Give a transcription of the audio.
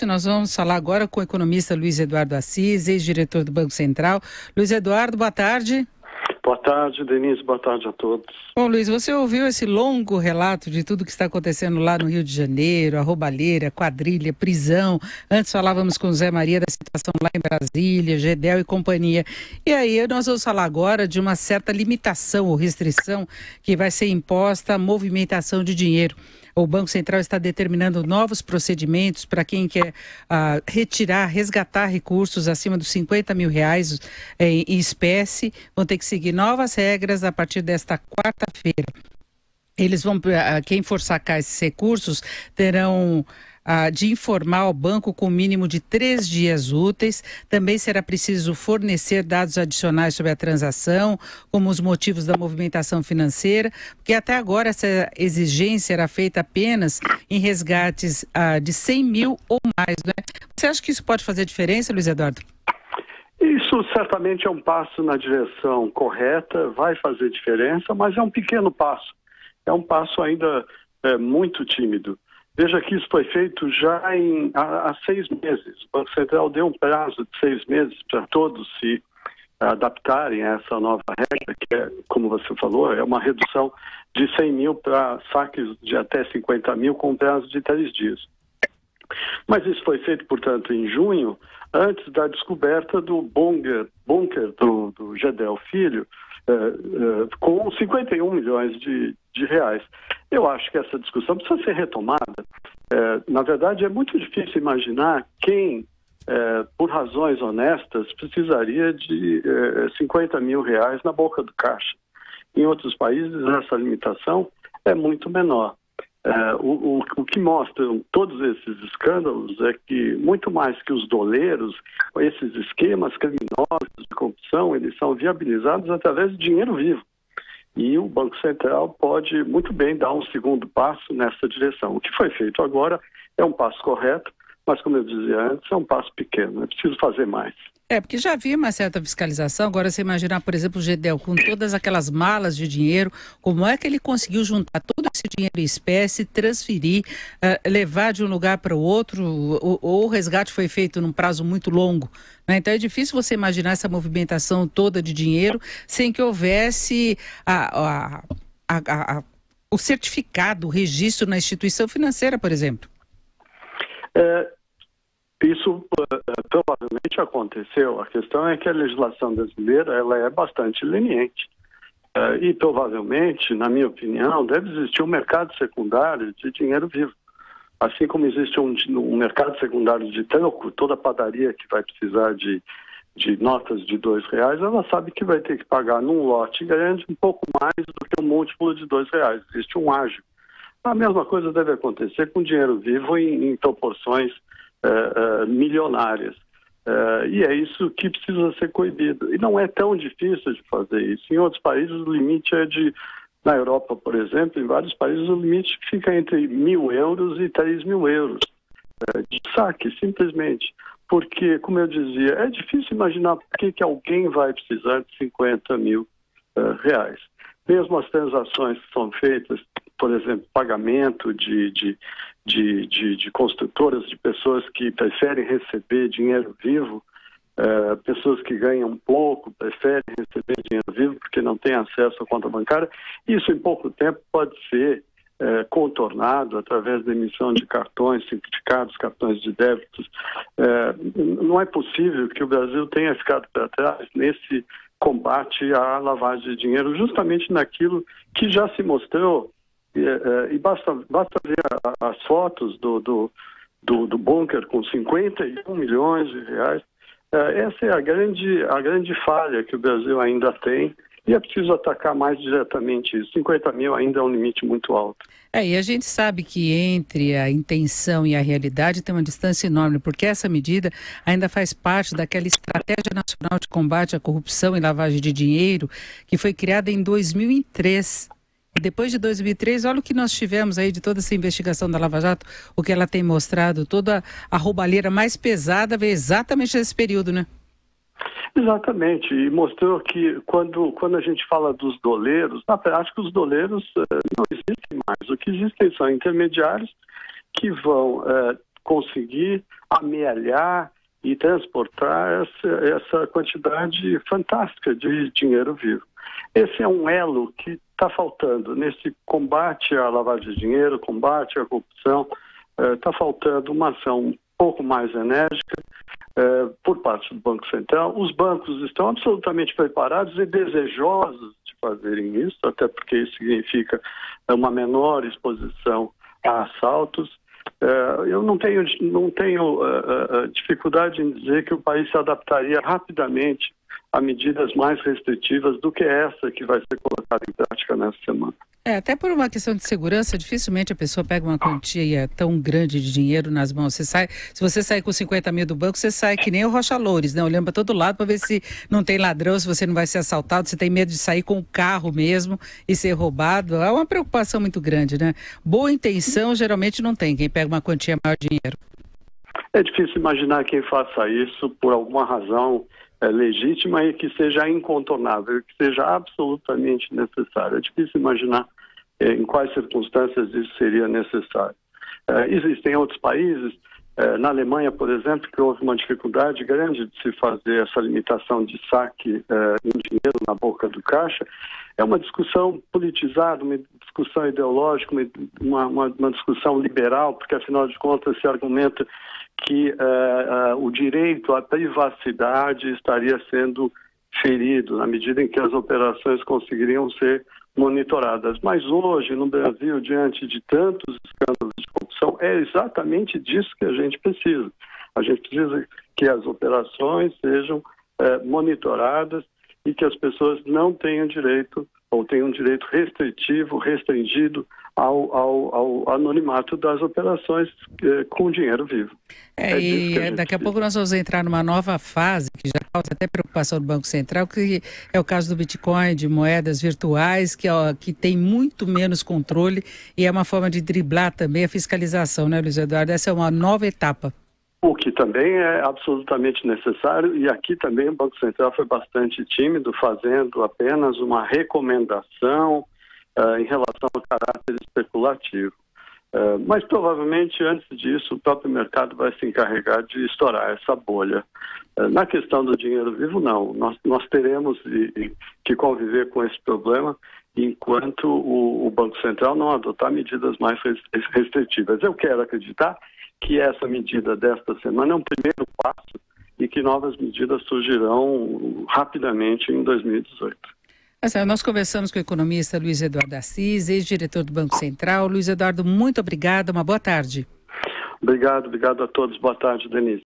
Nós vamos falar agora com o economista Luiz Eduardo Assis, ex-diretor do Banco Central. Luiz Eduardo, boa tarde. Boa tarde, Denise. Boa tarde a todos. Bom, Luiz, você ouviu esse longo relato de tudo que está acontecendo lá no Rio de Janeiro, a roubalheira, quadrilha, prisão. Antes falávamos com o Zé Maria da situação lá em Brasília, Gedel e companhia. E aí nós vamos falar agora de uma certa limitação ou restrição que vai ser imposta à movimentação de dinheiro. O Banco Central está determinando novos procedimentos para quem quer resgatar recursos acima dos R$50 mil em espécie. Vão ter que seguir novas regras a partir desta quarta-feira. Quem for sacar esses recursos terão de informar ao banco com o mínimo de 3 dias úteis. Também será preciso fornecer dados adicionais sobre a transação, como os motivos da movimentação financeira, porque até agora essa exigência era feita apenas em resgates de 100 mil ou mais, né? Você acha que isso pode fazer diferença, Luiz Eduardo? Isso certamente é um passo na direção correta, vai fazer diferença, mas é um pequeno passo. É um passo ainda muito tímido. Veja que isso foi feito já há 6 meses. O Banco Central deu um prazo de 6 meses para todos se adaptarem a essa nova regra, que é, como você falou, é uma redução de 100 mil para saques de até 50 mil com prazo de 3 dias. Mas isso foi feito, portanto, em junho, antes da descoberta do bunker do Gedel Filho, com 51 milhões de reais. Eu acho que essa discussão precisa ser retomada. Na verdade, é muito difícil imaginar quem, por razões honestas, precisaria de 50 mil reais na boca do caixa. Em outros países, essa limitação é muito menor. O que mostram todos esses escândalos é que, muito mais que os doleiros, esses esquemas criminosos de corrupção, eles são viabilizados através de dinheiro vivo. E o Banco Central pode muito bem dar um segundo passo nessa direção. O que foi feito agora é um passo correto, mas, como eu dizia antes, é um passo pequeno. É preciso fazer mais. Porque já havia uma certa fiscalização. Agora, você imaginar, por exemplo, o Gedel com todas aquelas malas de dinheiro, como é que ele conseguiu juntar todo esse dinheiro em espécie, transferir, levar de um lugar para o outro, ou o resgate foi feito num prazo muito longo, né? Então é difícil você imaginar essa movimentação toda de dinheiro sem que houvesse o certificado, o registro na instituição financeira, por exemplo. Isso provavelmente aconteceu. A questão é que a legislação brasileira ela é bastante leniente. E provavelmente, na minha opinião, deve existir um mercado secundário de dinheiro vivo. Assim como existe um mercado secundário de troco, toda padaria que vai precisar de notas de R$2, ela sabe que vai ter que pagar num lote grande um pouco mais do que um múltiplo de R$2. Existe um ágio. A mesma coisa deve acontecer com dinheiro vivo em proporções milionárias. E é isso que precisa ser coibido. E não é tão difícil de fazer isso. Em outros países o limite na Europa, por exemplo, em vários países o limite fica entre 1.000 euros e 3.000 euros de saque, simplesmente. Porque, como eu dizia, é difícil imaginar por que alguém vai precisar de 50 mil reais. Mesmo as transações que são feitas, por exemplo, pagamento de construtoras, de pessoas que preferem receber dinheiro vivo, pessoas que ganham pouco preferem receber dinheiro vivo porque não têm acesso à conta bancária. Isso em pouco tempo pode ser contornado através da emissão de cartões simplificados, cartões de débitos. Não é possível que o Brasil tenha ficado para trás nesse combate à lavagem de dinheiro, justamente naquilo que já se mostrou. E basta ver as fotos do bunker com 51 milhões de reais. Essa é a grande falha que o Brasil ainda tem e é preciso atacar mais diretamente isso. 50 mil ainda é um limite muito alto. E a gente sabe que entre a intenção e a realidade tem uma distância enorme, porque essa medida ainda faz parte daquela Estratégia Nacional de Combate à Corrupção e Lavagem de Dinheiro que foi criada em 2003. E depois de 2003, olha o que nós tivemos aí de toda essa investigação da Lava Jato, o que ela tem mostrado, toda a roubalheira mais pesada veio exatamente nesse período, né? Exatamente, e mostrou que quando a gente fala dos doleiros, na prática os doleiros não existem mais. O que existem são intermediários que vão conseguir amealhar e transportar essa quantidade fantástica de dinheiro vivo. Esse é um elo que está faltando nesse combate à lavagem de dinheiro, combate à corrupção. Está faltando uma ação um pouco mais enérgica por parte do Banco Central. Os bancos estão absolutamente preparados e desejosos de fazerem isso, até porque isso significa uma menor exposição a assaltos. Eu não tenho dificuldade em dizer que o país se adaptaria rapidamente a medidas mais restritivas do que essa que vai ser colocada em prática nessa semana. Até por uma questão de segurança, dificilmente a pessoa pega uma quantia tão grande de dinheiro nas mãos. Se você sair com 50 mil do banco, você sai que nem o Rocha Loures, né? Olhando para todo lado para ver se não tem ladrão, se você não vai ser assaltado, se tem medo de sair com o carro mesmo e ser roubado. É uma preocupação muito grande, né? Boa intenção geralmente não tem quem pega uma quantia maior de dinheiro. É difícil imaginar quem faça isso por alguma razão legítima e que seja incontornável, que seja absolutamente necessário. É difícil imaginar em quais circunstâncias isso seria necessário. Existem outros países, na Alemanha, por exemplo, que houve uma dificuldade grande de se fazer essa limitação de saque em dinheiro na boca do caixa. É uma discussão politizada, uma discussão ideológica, uma discussão liberal, porque afinal de contas se argumenta que o direito à privacidade estaria sendo ferido na medida em que as operações conseguiriam ser monitoradas. Mas hoje, no Brasil, diante de tantos escândalos de corrupção, é exatamente disso que a gente precisa. A gente precisa que as operações sejam monitoradas e que as pessoas não tenham direito, ou tenham direito restringido ao anonimato das operações com dinheiro vivo. E daqui a pouco nós vamos entrar numa nova fase, que já causa até preocupação do Banco Central, que é o caso do Bitcoin, de moedas virtuais, que tem muito menos controle e é uma forma de driblar também a fiscalização, né, Luiz Eduardo? Essa é uma nova etapa. O que também é absolutamente necessário, e aqui também o Banco Central foi bastante tímido, fazendo apenas uma recomendação em relação ao caráter especulativo. Mas provavelmente antes disso o próprio mercado vai se encarregar de estourar essa bolha. Na questão do dinheiro vivo, não. Nós teremos que conviver com esse problema enquanto o Banco Central não adotar medidas mais restritivas. Eu quero acreditar que essa medida desta semana é um primeiro passo e que novas medidas surgirão rapidamente em 2018. Nós conversamos com o economista Luiz Eduardo Assis, ex-diretor do Banco Central. Luiz Eduardo, muito obrigada, uma boa tarde. Obrigado a todos. Boa tarde, Denise.